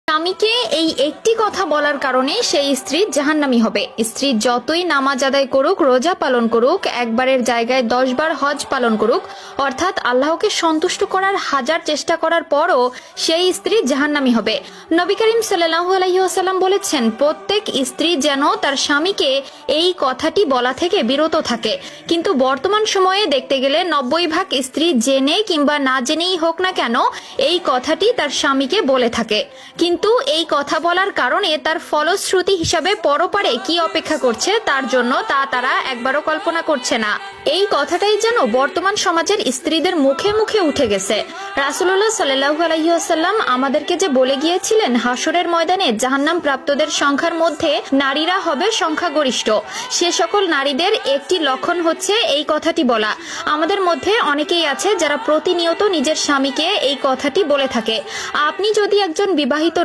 স্বামীকে এই একটি কথা বলার কারণে সেই স্ত্রী জাহান্নামী হবে। স্ত্রী যতই নামাজ আদায় করুক, রোজা পালন করুক, একবারের জায়গায় 10 বার হজ পালন করুক, অর্থাৎ আল্লাহকে সন্তুষ্ট করার হাজার চেষ্টা করার পরও সেই স্ত্রী জাহান্নামী হবে। নবী করিম সাল্লাল্লাহু আলাইহি ওয়াসাল্লাম বলেছেন, প্রত্যেক স্ত্রী যেন তার স্বামীকে এই কথাটি বলা থেকে বিরত থাকে। কিন্তু বর্তমান সময়ে দেখতে গেলে 90% স্ত্রী জেনে কিংবা না জেনেই হোক না কেন এই কথাটি তার স্বামীকে বলে থাকে। কিন্তু এই কথা বলার কারণে তার ফলশ্রুতি হিসাবে পরপারে কি অপেক্ষা করছে তার জন্য তা তারা একবারও কল্পনা করছে না। এই কথাটাই যেন বর্তমান সমাজের স্ত্রীদের মুখে মুখে উঠে গেছে। রাসূলুল্লাহ সাল্লাল্লাহু আলাইহি ওয়াসাল্লাম আমাদেরকে যে বলে গিয়েছিলেন, হাসরের ময়দানে জাহান্নাম প্রাপ্তদের সংখ্যার মধ্যে নারীরা হবে সংখ্যাগরিষ্ঠ। সে সকল নারীদের একটি লক্ষণ হচ্ছে এই কথাটি বলা। আমাদের মধ্যে অনেকেই আছে যারা প্রতিনিয়ত নিজের স্বামীকে এই কথাটি বলে থাকে। আপনি যদি একজন বিবাহিত